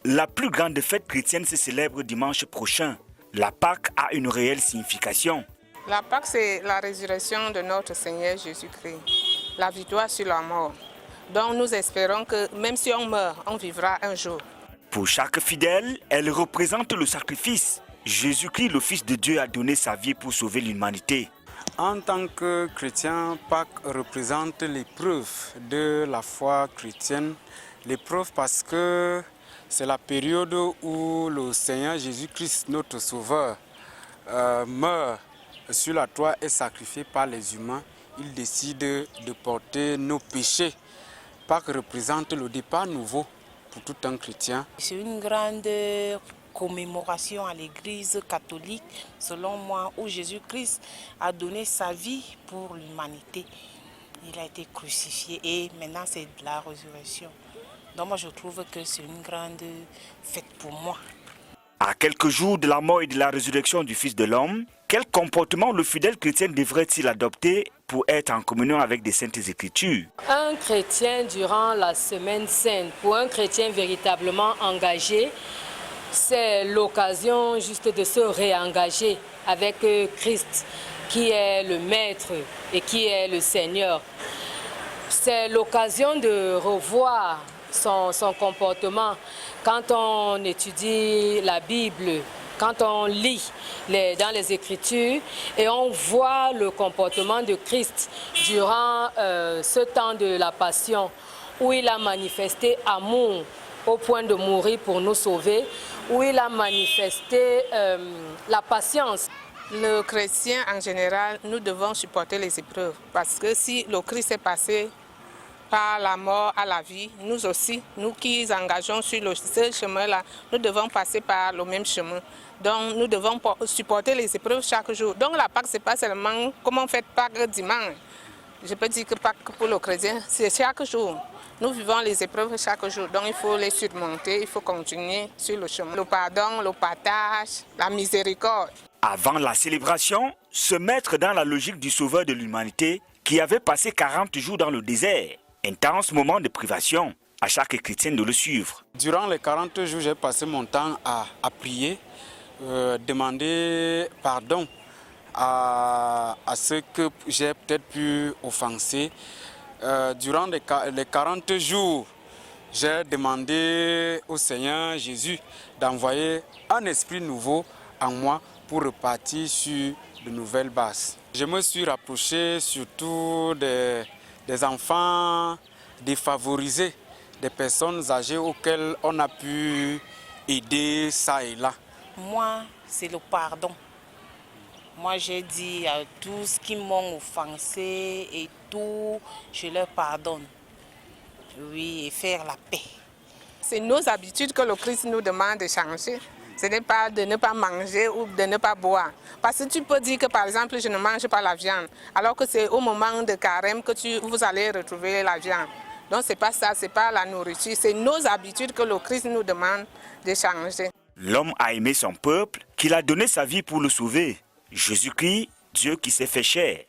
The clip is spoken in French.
La plus grande fête chrétienne se célèbre dimanche prochain. La Pâque a une réelle signification. La Pâque, c'est la résurrection de notre Seigneur Jésus-Christ, la victoire sur la mort. Donc nous espérons que même si on meurt, on vivra un jour. Pour chaque fidèle, elle représente le sacrifice. Jésus-Christ, le Fils de Dieu, a donné sa vie pour sauver l'humanité. En tant que chrétien, Pâques représente l'épreuve de la foi chrétienne. L'épreuve parce que c'est la période où le Seigneur Jésus-Christ, notre Sauveur, meurt sur la croix et sacrifié par les humains. Il décide de porter nos péchés. Pâques représente le départ nouveau pour tout un chrétien. C'est une grande commémoration à l'église catholique, selon moi, où Jésus-Christ a donné sa vie pour l'humanité. Il a été crucifié et maintenant c'est de la résurrection. Donc moi je trouve que c'est une grande fête pour moi. À quelques jours de la mort et de la résurrection du Fils de l'homme, quel comportement le fidèle chrétien devrait-il adopter pour être en communion avec des saintes écritures? Un chrétien durant la semaine sainte, pour un chrétien véritablement engagé, c'est l'occasion juste de se réengager avec Christ, qui est le Maître et qui est le Seigneur. C'est l'occasion de revoir son comportement quand on étudie la Bible, quand on lit dans les Écritures et on voit le comportement de Christ durant ce temps de la Passion où il a manifesté amour au point de mourir pour nous sauver, où il a manifesté la patience. Le chrétien en général, nous devons supporter les épreuves parce que si le Christ est passé par la mort à la vie, nous aussi, nous qui engageons sur ce chemin-là, nous devons passer par le même chemin. Donc nous devons supporter les épreuves chaque jour. Donc la Pâque, ce n'est pas seulement comme on fait Pâque dimanche. Je peux dire que Pâques pour le chrétien, c'est chaque jour. Nous vivons les épreuves chaque jour, donc il faut les surmonter, il faut continuer sur le chemin. Le pardon, le partage, la miséricorde. Avant la célébration, se mettre dans la logique du Sauveur de l'humanité qui avait passé 40 jours dans le désert. Intense moment de privation, à chaque chrétien de le suivre. Durant les 40 jours, j'ai passé mon temps à prier, demander pardon à ceux que j'ai peut-être pu offenser. Durant les 40 jours, j'ai demandé au Seigneur Jésus d'envoyer un esprit nouveau en moi pour repartir sur de nouvelles bases. Je me suis rapproché surtout des enfants défavorisés, des personnes âgées auxquelles on a pu aider ça et là. Moi, c'est le pardon. Moi, j'ai dit à tous qui m'ont offensé et tout, je leur pardonne. Oui, et faire la paix. C'est nos habitudes que le Christ nous demande de changer. Ce n'est pas de ne pas manger ou de ne pas boire. Parce que tu peux dire que par exemple, je ne mange pas la viande, alors que c'est au moment de carême que vous allez retrouver la viande. Donc ce n'est pas ça, ce n'est pas la nourriture, c'est nos habitudes que le Christ nous demande de changer. L'homme a aimé son peuple, qu'il a donné sa vie pour le sauver. Jésus-Christ, Dieu qui s'est fait chair.